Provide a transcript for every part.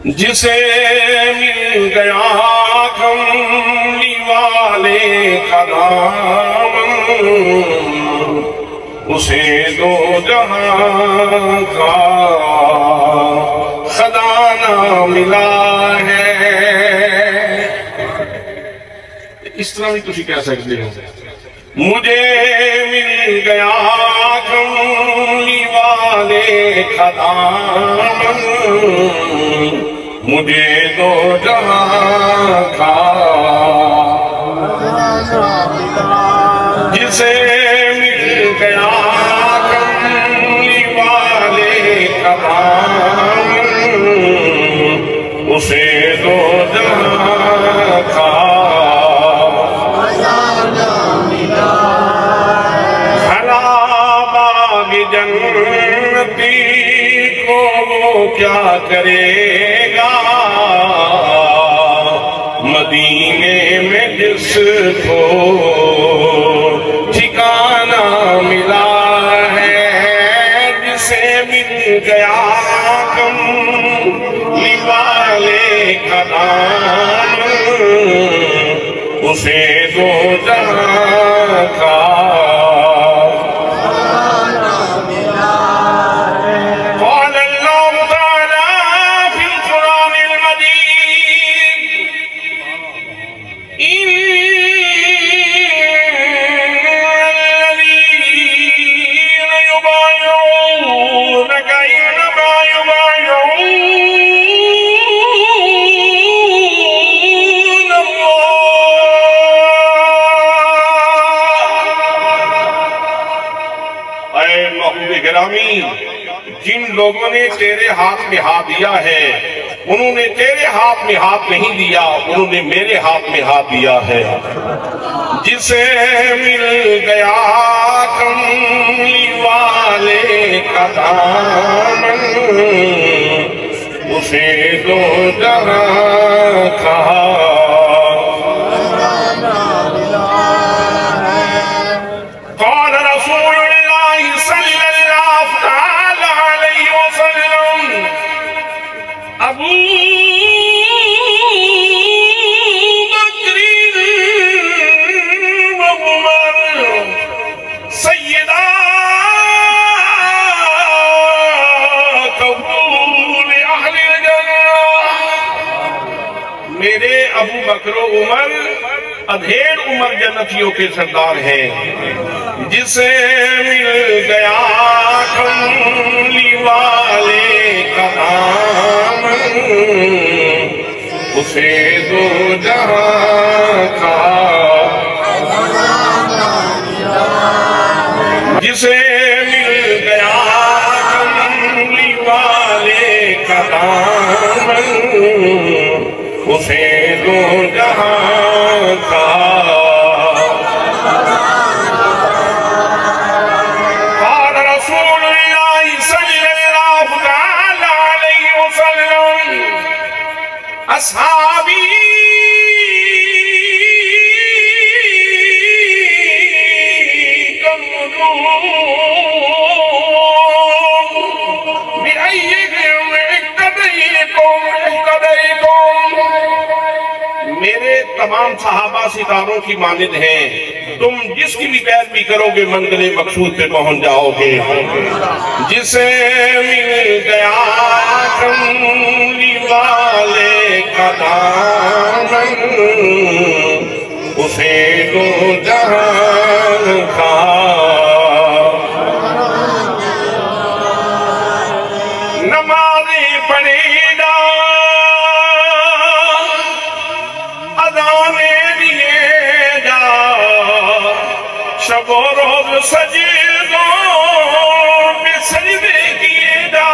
جسے مل گیا کملی والے کا دامن اسے دو جہاں کا خزانہ ملا ہے۔ اس طرح بھی تسی کہہ سکتے ہو، مجھے مل گیا کملی والے کا دامن مجھے دو جہاں کا جسے مل گیا کملی والے کا دامن اسے دو جہاں کا جنتی کو وہ کیا کرے گا مدینے میں جس کو ٹھکانہ ملا ہے، جسے مل گیا کملی والے کا دامن اسے دو جہاں کا جن لوگوں نے تیرے ہاتھ میں ہاتھ دیا ہے انہوں نے تیرے ہاتھ میں ہاتھ نہیں دیا، انہوں نے میرے ہاتھ میں ہاتھ دیا ہے۔ جسے مل گیا کملی والے کا دامن اسے دو جہاں کا ابو بکر و عمر ادھیڑ عمر جنتیوں کے سردار ہیں۔ جسے مل گیا کملی والے کا دامن اسے دو جہاں کا جسے مل گیا کملی والے کا دامن اسے دو جہاں کا قال رسول اللہ صلی اللہ علیہ وسلم اصحابی میرے تمام صحابہ ستاروں کی مانند ہیں، تم جس کی بھی پیروی کرو گے منزل مقصود پہ پہنچ جاؤ گے۔ جسے مل گیا کملی والے کا دامن اسے دو جہاں کا نمازیں پڑھے گا شب و روز سجدوں میں سجدے کیے جا،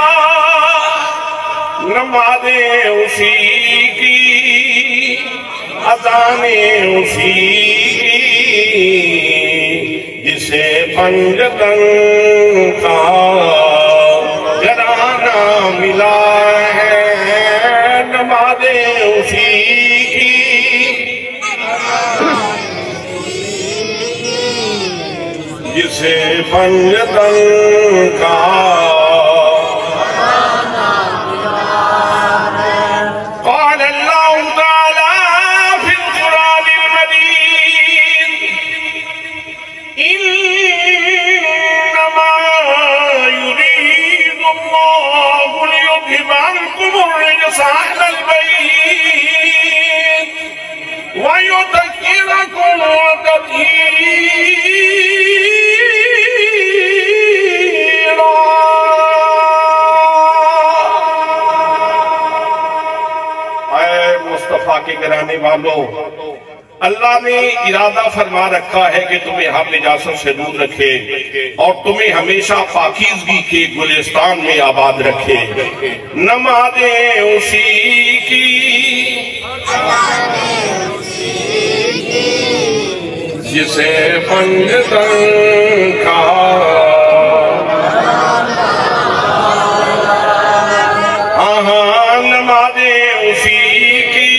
نمازیں اسی کی اذانیں اسی کی جسے پنجتن کا گھرانہ ملا ہے، نمازیں اسی کی جسے پنجتن کا الناس أهل البيت ويذكركم تذكيرا. اے مصطفیٰ کے گھرانے والوں، اللہ نے ارادہ فرما رکھا ہے کہ تمہیں ہر نجاست سے دور رکھے اور تمہیں ہمیشہ پاکیزگی کے گلستان میں آباد رکھے. نمازیں اسی کی جسے پنجتن کہا، نمازیں اسی کی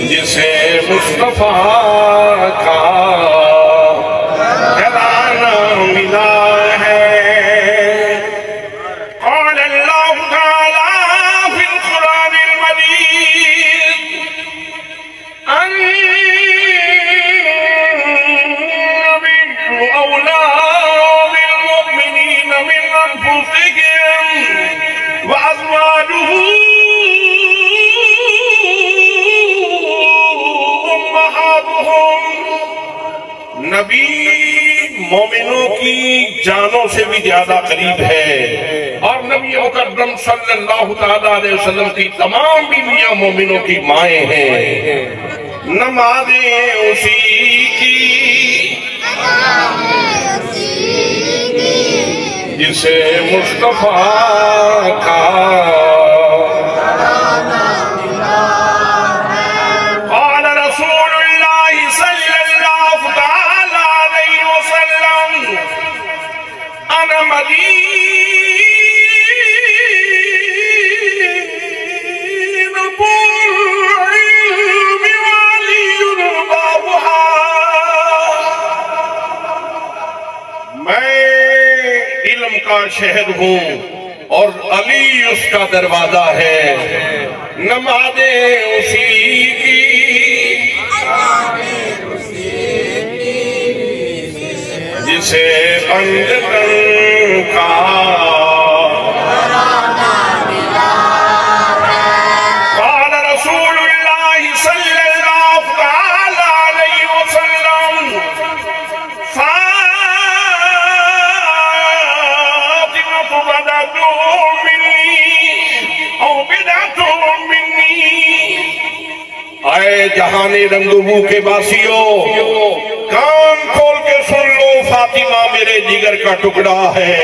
جسے مصطفیٰ کا گھرانہ ملا ہے. قال اللہ تعالیٰ فی القرآن المجید النبی اولا بالمؤمنین من انفسهم وازواجہ نبی مومنوں کی جانوں سے بھی زیادہ قریب ہے، اور نبی مکرم صلی اللہ تعالیٰ علیہ وسلم کی تمام بیویاں مومنوں کی مائیں ہیں. نمازیں اسی کی جسے مصطفیٰ کا شہر ہوں اور علی اس کا دروازہ ہے. نمازیں اسی کی جسے پنجتن کا قال رسول اللہ صلی اللہ علیہ وسلم اے جہان رنگ بو کے باسیوں، کان کھول کے سن لو، فاطمہ میرے جگر کا ٹکڑا ہے.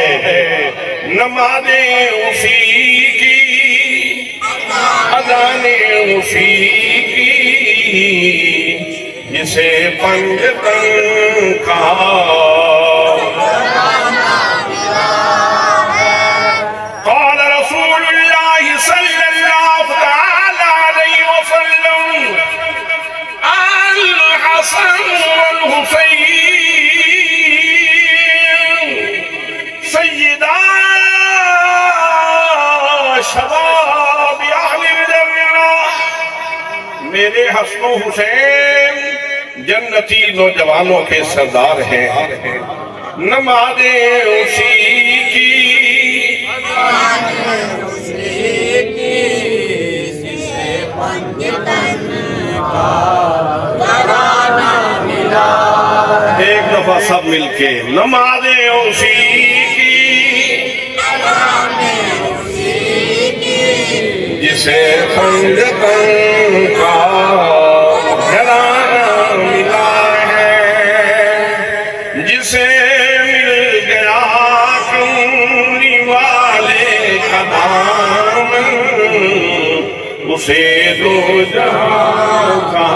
نمازیں اسی کی اذانیں اسی کی جسے پنجتن کہا. قال رسول اللہ صلی اللہ علیہ وسلم الحسن والحسین سیدہ شباب اہل الجنہ. میرے حسن و حسین جنتی نوجوانوں کے سردار ہیں. نمازیں اسی کی ایک دفعہ سب مل کے نمازیں اسی کی جسے پنجتن کا گھرانہ ملا ہے. جسے مل گیا کملی والے کا دامن، اسے دو جہاں کا